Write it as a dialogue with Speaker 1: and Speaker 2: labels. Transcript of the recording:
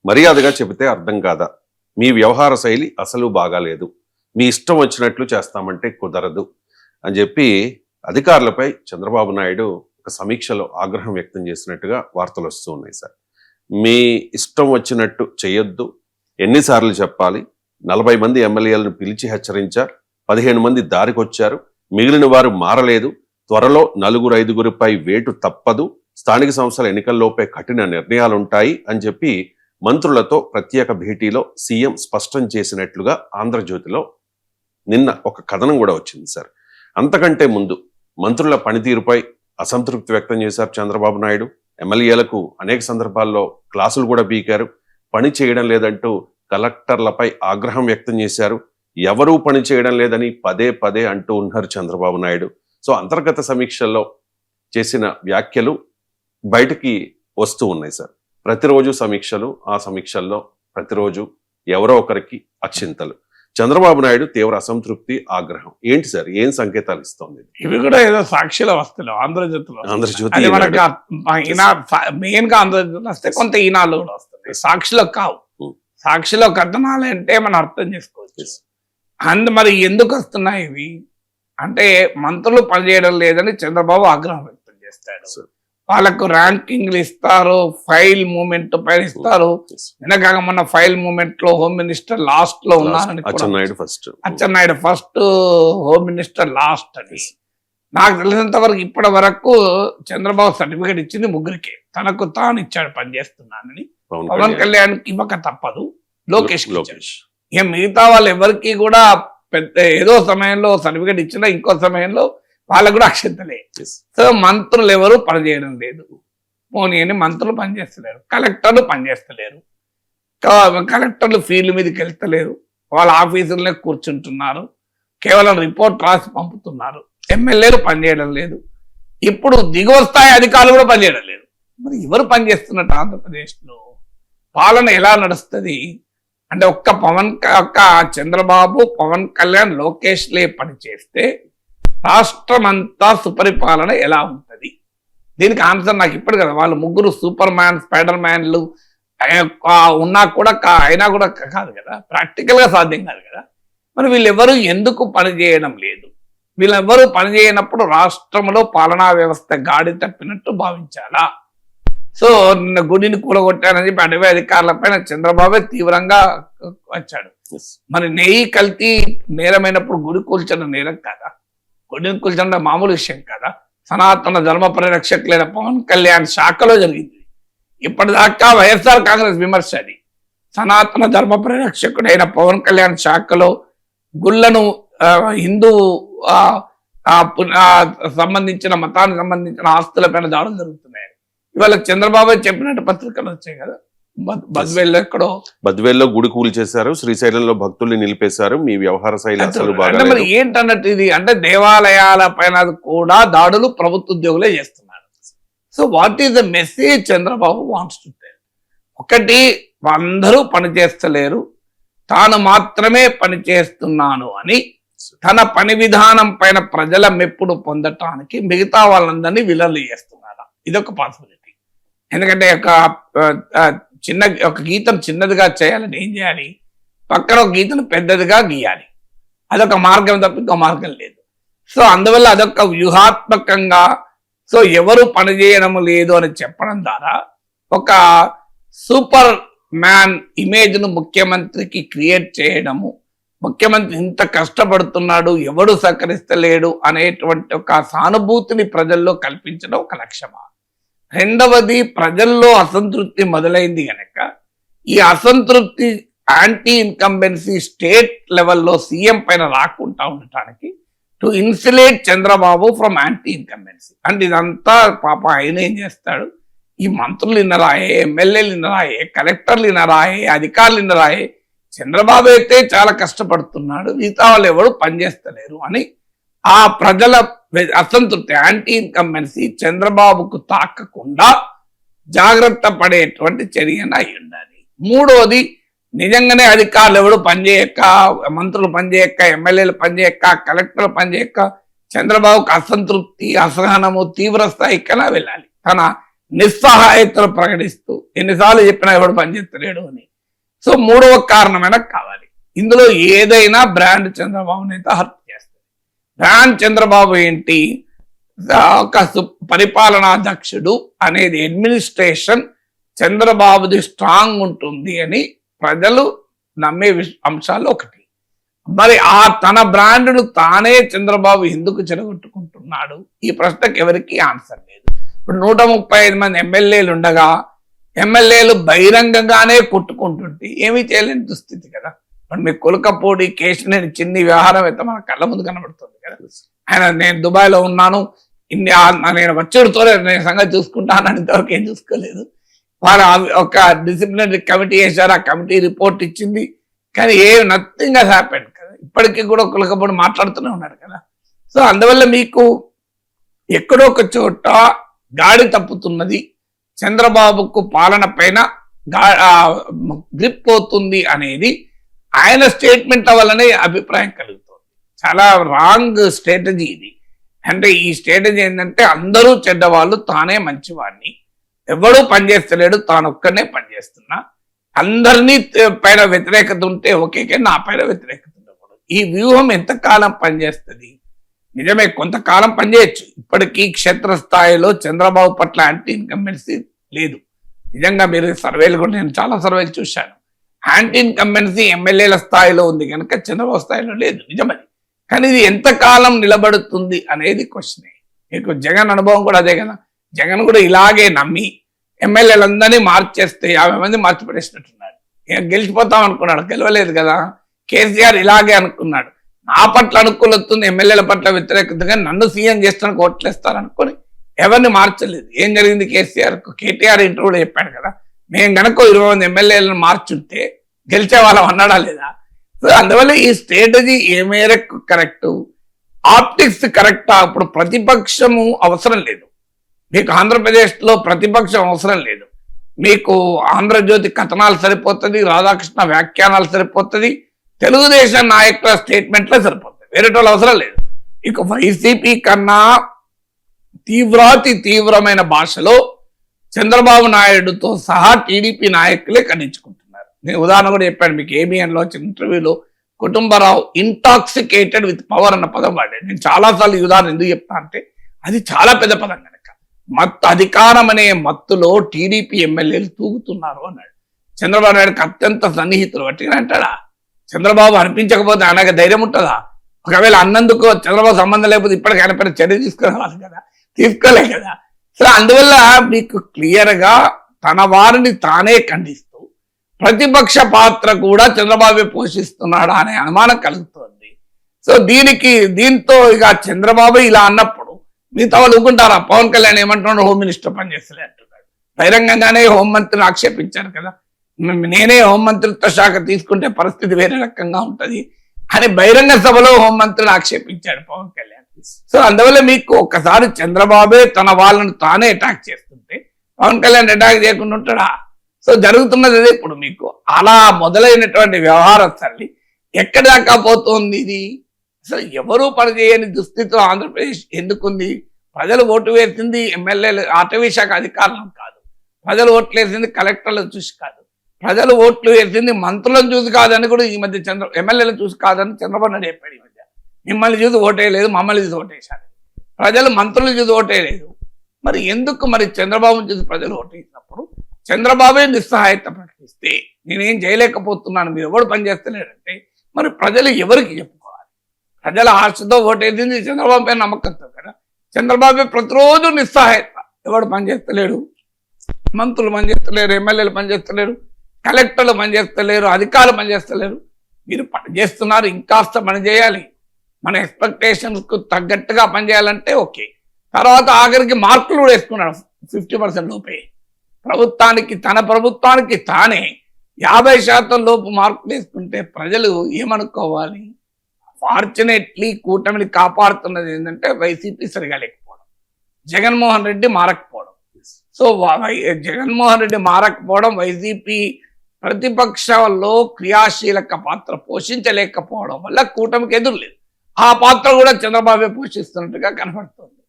Speaker 1: మర్యాదగా చెబితే అర్థం కాదా? మీ వ్యవహార శైలి అసలు బాగాలేదు, మీ ఇష్టం వచ్చినట్లు చేస్తామంటే కుదరదు అని చెప్పి అధికారులపై చంద్రబాబు నాయుడు ఒక సమీక్షలో ఆగ్రహం వ్యక్తం చేసినట్టుగా వార్తలు వస్తూ ఉన్నాయి సార్. మీ ఇష్టం వచ్చినట్టు చేయొద్దు, ఎన్నిసార్లు చెప్పాలి? 40 మంది ఎమ్మెల్యేలను పిలిచి హెచ్చరించారు, 15 మంది దారికొచ్చారు, మిగిలిన వారు మారలేదు, త్వరలో 4-5గురిపై వేటు తప్పదు, స్థానిక సంస్థల ఎన్నికల్లోపే కఠిన నిర్ణయాలుంటాయి అని చెప్పి మంత్రులతో ప్రత్యేక భేటీలో సీఎం స్పష్టం చేసినట్లుగా ఆంధ్రజ్యోతిలో నిన్న ఒక కథనం కూడా వచ్చింది సార్. అంతకంటే ముందు మంత్రుల పనితీరుపై అసంతృప్తి వ్యక్తం చేశారు చంద్రబాబు నాయుడు. ఎమ్మెల్యేలకు అనేక సందర్భాల్లో క్లాసులు కూడా పీకారు, పని చేయడం లేదంటూ కలెక్టర్లపై ఆగ్రహం వ్యక్తం చేశారు. ఎవరూ పని చేయడం లేదని పదే పదే అంటూ ఉన్నారు చంద్రబాబు నాయుడు. సో అంతర్గత సమీక్షల్లో చేసిన వ్యాఖ్యలు బయటికి వస్తూ ఉన్నాయి సార్. ప్రతిరోజు సమీక్షలు, ఆ సమీక్షల్లో ప్రతిరోజు ఎవరో ఒకరికి అక్షింతలు. చంద్రబాబు నాయుడు తీవ్ర అసంతృప్తి, ఆగ్రహం ఏంటి సార్? ఏం సంకేతాలు ఇస్తోంది?
Speaker 2: ఇవి కూడా ఏదో సాక్షిలో వస్తున్నాయి ఆంధ్రజ్యోతిలో.
Speaker 1: ఆంధ్రజ్యోతి
Speaker 2: మెయిన్ గా ఆంధ్రజ్యోతిలో వస్తే కొంత ఈనాళ్ళు కూడా వస్తుంది, సాక్షిలో కావు. సాక్షిలో కథనాలు అంటే మనం అర్థం చేసుకోవచ్చు. మరి ఎందుకు వస్తున్నాయి ఇవి అంటే, మంత్రులు పనిచేయడం లేదని చంద్రబాబు ఆగ్రహం వ్యక్తం చేస్తాడు. వాళ్ళకు ర్యాంకింగ్లు ఇస్తారు, ఫైల్ మూమెంట్ పైన ఇస్తారు. వెనక మొన్న ఫైల్ మూమెంట్ లో హోమ్ మినిస్టర్ లాస్ట్ లో ఉన్నారని, Atchannaidu first, home minister last అని. నాకు తెలిసినంత వరకు ఇప్పటి వరకు చంద్రబాబు సర్టిఫికేట్ ఇచ్చింది 3కే. తనకు తాను ఇచ్చాడు పనిచేస్తున్నానని. పవన్ కళ్యాణ్ ఇవ్వక తప్పదు, లోకేష్. ఇక మిగతా వాళ్ళు ఎవరికి కూడా పెద్ద ఏదో సమయంలో సర్టిఫికేట్ ఇచ్చినా ఇంకో సమయంలో వాళ్ళకు కూడా అక్షంతలే. సో మంత్రులు ఎవరు పనిచేయడం లేదు. పోనీ అని మంత్రులు పనిచేస్తలేరు, కలెక్టర్లు పనిచేస్తలేరు, కలెక్టర్లు ఫీల్డ్ మీదకి వెళ్తలేరు, వాళ్ళ ఆఫీసులనే కూర్చుంటున్నారు, కేవలం రిపోర్ట్ రాసి పంపుతున్నారు. ఎమ్మెల్యేలు పనిచేయడం లేదు, ఇప్పుడు దిగువ స్థాయి అధికారులు కూడా పనిచేయడం లేదు. మరి ఎవరు పనిచేస్తున్నట్టు ఆంధ్రప్రదేశ్లో? పాలన ఎలా నడుస్తుంది అంటే, ఒక్క చంద్రబాబు, పవన్ కళ్యాణ్, లోకేష్లే పనిచేస్తే రాష్ట్రం అంతా సుపరిపాలన ఎలా ఉంటుంది? దీనికి ఆన్సర్ నాకు ఇప్పుడు కదా. వాళ్ళు ముగ్గురు సూపర్ మ్యాన్, స్పైడర్ మ్యాన్లు ఉన్నా కూడా అయినా కూడా కాదు కదా, ప్రాక్టికల్ గా సాధ్యం కాదు కదా. మరి వీళ్ళెవరూ ఎందుకు పనిచేయడం లేదు? వీళ్ళెవరూ పనిచేయనప్పుడు రాష్ట్రంలో పాలనా వ్యవస్థ గాడి తప్పినట్టు భావించాలా? సో నిన్న గుడిని కూలగొట్టానని చెప్పి అడవి అధికారులపైన చంద్రబాబే తీవ్రంగా వచ్చాడు. మరి నెయ్యి కల్తీ నేరమైనప్పుడు గుడి కూల్చడం నేరం కాదా? గుడిని కూల్చడం మామూలు విషయం కాదా? సనాతన ధర్మ పరిరక్షకులైన పవన్ కళ్యాణ్ శాఖలో జరిగింది. ఇప్పటిదాకా వైఎస్ఆర్ కాంగ్రెస్ విమర్శ అది. సనాతన ధర్మ పరిరక్షకుడైన పవన్ కళ్యాణ్ శాఖలో గుళ్ళను హిందూ సంబంధించిన మతానికి సంబంధించిన ఆస్తులపైన దాడులు జరుగుతున్నాయి. ఇవాళ చంద్రబాబు చెప్పినట్టు పత్రికలు వచ్చాయి కదా.
Speaker 1: బద్వేల్లో గుడి కూల్చేశారు, శ్రీశైలంలో భక్తుల్ని నిలిపేశారు, మీ వ్యవహార శైలి అసలు బాగా.
Speaker 2: మరి ఏంటన్నట్టు ఇది అంటే, దేవాలయాల పైన కూడా దాడులు ప్రభుత్వ ఉద్యోగులే చేస్తున్నారు. So what is the message Chandrababu wants to tell? ఒకటి, అందరూ పనిచేస్తలేరు, తాను మాత్రమే పనిచేస్తున్నాను అని తన పని విధానం పైన ప్రజల మెప్పుడు పొందటానికి మిగతా వాళ్ళందరినీ విలలు చేస్తున్నారా? ఇదొక పాసిబిలిటీ. ఎందుకంటే ఒక గీతం చిన్నదిగా చేయాలని ఏం చేయాలి? పక్కన ఒక గీతను పెద్దదిగా గీయాలి. అదొక మార్గం తప్ప ఇంకో మార్గం లేదు. సో అందువల్ల అదొక వ్యూహాత్మకంగా, సో ఎవరు పనిచేయడం లేదు అని చెప్పడం ద్వారా ఒక సూపర్ మ్యాన్ ఇమేజ్ ను ముఖ్యమంత్రికి క్రియేట్ చేయడము, ముఖ్యమంత్రి ఇంత కష్టపడుతున్నాడు, ఎవడు సహకరిస్తలేడు అనేటువంటి ఒక సానుభూతిని ప్రజల్లో కల్పించడం ఒక లక్ష్యమా? రెండవది, ప్రజల్లో అసంతృప్తి మొదలైంది కనుక ఈ అసంతృప్తి యాంటీ ఇన్కంబెన్సీ స్టేట్ లెవెల్లో సీఎం పైన రాకుండా ఉండటానికి to insulate Chandrababu from anti incumbency. అంటే ఇదంతా పాప ఆయన ఏం చేస్తాడు? ఈ మంత్రులు ఇన్నరాయే, ఎమ్మెల్యేలు ఇన్నరాయే, కలెక్టర్లు ఇన్నరాయే, అధికారులు ఇన్నరాయే, చంద్రబాబు అయితే చాలా కష్టపడుతున్నాడు, మిగతా వాళ్ళు ఎవరు పనిచేస్తలేరు అని ఆ ప్రజల అసంతృప్తి, యాంటీ ఇన్కంబెన్సీ చంద్రబాబుకు తాకకుండా జాగ్రత్త పడేటువంటి చర్యన అయి ఉండాలి. మూడోది, నిజంగానే అధికారులు ఎవడు పనిచేయక, మంత్రులు పనిచేయక, ఎమ్మెల్యేలు పనిచేయక, కలెక్టర్లు పనిచేయక చంద్రబాబుకు అసంతృప్తి, అసహనము తీవ్ర స్థాయికైనా వెళ్ళాలి. తన నిస్సహాయతను ప్రకటిస్తూ ఎన్నిసార్లు చెప్పినా ఎవడు పనిచేస్తలేడు అని. సో మూడవ కారణమైన కావాలి. ఇందులో ఏదైనా బ్రాండ్ చంద్రబాబు నేత హత్య చేస్తుంది. బ్రాండ్ చంద్రబాబు ఏంటి, ఒక పరిపాలనాధ్యక్షుడు అనేది అడ్మినిస్ట్రేషన్ చంద్రబాబుది స్ట్రాంగ్ ఉంటుంది అని ప్రజలు నమ్మే అంశాలు ఒకటి. మరి తన బ్రాండ్ను తానే చంద్రబాబు ఎందుకు చెడగొట్టుకుంటున్నాడు, ఈ ప్రశ్నకు ఎవరికి ఆన్సర్ లేదు. ఇప్పుడు 135 మంది ఎమ్మెల్యేలు ఉండగా ఎమ్మెల్యేలు బహిరంగంగానే కొట్టుకుంటుంటే ఏమీ చేయలేని దుస్థితి కదా. మరి మీ కులకపూడి కేశినేని చిన్ని వ్యవహారం అయితే మన కళ్ళ ముందు కనబడుతుంది కదా. ఆయన నేను దుబాయ్లో ఉన్నాను, నేను వచ్చేడితోనే నేను సంగతి చూసుకుంటానని ఇంతవరకు ఏం చూసుకోలేదు. వారు ఒక డిసిప్లినరీ కమిటీ వేశారు, ఆ కమిటీ రిపోర్ట్ ఇచ్చింది, కానీ నథింగ్ హస్ హ్యాపెండ్ కదా. ఇప్పటికీ కూడా కులకపూడి మాట్లాడుతూనే ఉన్నారు కదా. సో అందువల్ల మీకు ఎక్కడో ఒక చోట గాడి తప్పుతున్నది, చంద్రబాబుకు పాలన పైన గ్రిప్ పోతుంది అనేది ఆయన స్టేట్మెంట్ వల్లనే అభిప్రాయం కలుగుతుంది. చాలా రాంగ్ స్ట్రాటజీ ఇది. అంటే ఈ స్ట్రాటజీ ఏంటంటే అందరూ చెడ్డవాళ్ళు, తానే మంచివాడిని, ఎవడూ పనిచేస్తలేడు, తానొక్కనే పనిచేస్తున్నా, అందరినీ పైన వ్యతిరేకత ఉంటే ఓకే, కానీ నా పైన వ్యతిరేకత ఉండకూడదు. ఈ వ్యూహం ఎంతకాలం పనిచేస్తుంది? నిజమే, కొంతకాలం పనిచేయచ్చు. ఇప్పటికీ క్షేత్రస్థాయిలో చంద్రబాబు పట్ల యాంటీ ఇన్కంబెన్సీ లేదు. నిజంగా మీరు సర్వేలు కూడా నేను చాలా సర్వేలు చూశాను. యాంటీ ఇన్కంబెన్సీ ఎమ్మెల్యేల స్థాయిలో ఉంది కనుక చంద్రబాబు స్థాయిలో లేదు, నిజమది. కానీ ఇది ఎంతకాలం నిలబడుతుంది అనేది క్వశ్చనే. మీకు జగన్ అనుభవం కూడా అదే కదా. జగన్ కూడా ఇలాగే నమ్మి ఎమ్మెల్యేలందరినీ మార్చేస్తే 50 మంది మార్చిపడేసినట్టున్నాడు. గెలిచిపోతాం అనుకున్నాడు, గెలవలేదు కదా. కేసీఆర్ ఇలాగే అనుకున్నాడు, నా పట్ల అనుకూలతుంది, ఎమ్మెల్యేల పట్ల వ్యతిరేకతగా నన్ను సీఎం చేస్తానికి ఓట్లేస్తారనుకొని ఎవరిని మార్చలేదు. ఏం జరిగింది? కేటీఆర్ ఇంటర్వ్యూలో చెప్పాడు కదా, మేము గనక 20 మంది ఎమ్మెల్యేలను మార్చుంటే గెలిచే వాళ్ళం అన్నాడా లేదా? సో అందువల్ల ఈ స్ట్రాటజీ ఏ మేరకు కరెక్ట్, ఆప్టిక్స్ కరెక్టా? ఇప్పుడు ప్రతిపక్షము అవసరం లేదు మీకు. ఆంధ్రప్రదేశ్లో ప్రతిపక్షం అవసరం లేదు మీకు. ఆంధ్రజ్యోతి కథనాలు సరిపోతుంది, రాధాకృష్ణ వ్యాఖ్యానాలు సరిపోతుంది, తెలుగుదేశం నాయకుల స్టేట్మెంట్లే సరిపోతుంది, వేరేటోళ్ళు అవసరం లేదు. ఇక వైసీపీ కన్నా తీవ్రమైన భాషలో చంద్రబాబు నాయుడుతో సహా టీడీపీ నాయకులే ఖండించుకుంటున్నారు. నేను ఉదాహరణ కూడా చెప్పాను మీకు, ఏబిఎన్లో వచ్చిన ఇంటర్వ్యూలో కుటుంబరావు ఇంటాక్సికేటెడ్ విత్ పవర్ అన్న పదం వాడాడు. నేను చాలాసార్లు ఈ ఉదాహరణ ఎందుకు చెప్తా అంటే అది చాలా పెద్ద పదం కనుక. అధికారం అనే మత్తులో టీడీపీ ఎమ్మెల్యేలు తూగుతున్నారు అన్నాడు. చంద్రబాబు నాయుడుకి అత్యంత సన్నిహితులు బట్టిగా అంటాడా? చంద్రబాబు అనిపించకపోతే ఆయనకు ధైర్యం ఉంటుందా? ఒకవేళ అన్నందుకు చంద్రబాబు సంబంధం లేకపోతే ఇప్పటికీ ఆయన పైన చర్య తీసుకురావాలి కదా, తీసుకోలే కదా. సో అందువల్ల మీకు క్లియర్గా తన వారిని తానే ఖండిస్తూ ప్రతిపక్ష పాత్ర కూడా చంద్రబాబు పోషిస్తున్నాడా అనే అనుమానం కలుగుతుంది. సో దీంతో ఇక చంద్రబాబు ఇలా అన్నప్పుడు మిగతా వాళ్ళు ఊరుకుంటారా? పవన్ కళ్యాణ్ ఏమంటున్నాడు, హోమ్ మినిస్టర్ పనిచేస్తలే అంటున్నాడు. బహిరంగంగానే హోంమంత్రిని ఆక్షేపించారు కదా, నేనే హోంమంత్రిత్వ శాఖ తీసుకుంటే పరిస్థితి వేరే రకంగా ఉంటుంది అని బహిరంగ సభలో హోంమంత్రిని ఆక్షేపించాడు పవన్ కళ్యాణ్. సో అందువల్ల మీకు ఒక్కసారి చంద్రబాబే తన వాళ్ళను తానే అటాక్ చేస్తుంటే పవన్ కళ్యాణ్ అటాక్ చేయకుండా ఉంటాడా? సో జరుగుతున్నది అదే. ఇప్పుడు మీకు అలా మొదలైనటువంటి వ్యవహార సరళి ఎక్కడి దాకా పోతుంది ఇది? అసలు ఎవరూ పనిచేయని దుస్థితిలో ఆంధ్రప్రదేశ్ ఎందుకుంది? ప్రజలు ఓటు వేసింది ఎమ్మెల్యేలు, అటవీ శాఖ అధికారులను కాదు, ప్రజలు ఓట్లు వేసింది కలెక్టర్లను చూసి కాదు, ప్రజలు ఓట్లు వేసింది మంత్రులను చూసి కాదని కూడా ఈ మధ్య ఎమ్మెల్యేలను చూసి కాదని చంద్రబాబు నాయుడు చెప్పాడు. ఈ మధ్య మిమ్మల్ని చూసి ఓటేయలేదు, మమ్మల్ని చూసి ఓటేశారు, ప్రజలు మంత్రులు చూసి ఓటేయలేదు. మరి ఎందుకు? మరి చంద్రబాబుని చూసి ప్రజలు ఓటేసినప్పుడు చంద్రబాబే నిస్సహాయత ప్రకటిస్తే నేనేం చేయలేకపోతున్నాను, మీరు ఎవరు పనిచేస్తలేరంటే మరి ప్రజలు ఎవరికి చెప్పుకోవాలి? ప్రజల ఆశతో ఓటేసింది చంద్రబాబు పైన నమ్మకంతో కదా. చంద్రబాబు ప్రతిరోజు నిస్సహాయత, ఎవడు పనిచేస్తలేడు, మంత్రులు పనిచేస్తలేరు, ఎమ్మెల్యేలు పనిచేస్తలేరు, కలెక్టర్లు పనిచేస్తలేరు, అధికారులు పనిచేస్తలేరు. మీరు పనిచేస్తున్నారు, ఇంకాస్త పని చేయాలి, మన ఎక్స్పెక్టేషన్స్కు తగ్గట్టుగా పనిచేయాలంటే ఓకే. తర్వాత ఆఖరికి మార్కులు కూడా వేసుకున్నాడు 50% లోపే. తన ప్రభుత్వానికి తానే 50% లోపు మార్కులు వేసుకుంటే ప్రజలు ఏమనుకోవాలి? ఫార్చునేట్లీ కూటమిని కాపాడుతున్నది ఏంటంటే వైసీపీ సరిగా లేకపోవడం, జగన్మోహన్ రెడ్డి మారకపోవడం. సో జగన్మోహన్ రెడ్డి మారకపోవడం, వైసీపీ ప్రతిపక్షంలో క్రియాశీలక పాత్ర పోషించలేకపోవడం వల్ల కూటమికి ఎదురులేదు. ఆ పాత్ర కూడా చంద్రబాబు పోషిస్తున్నట్టుగా కనబడుతుంది.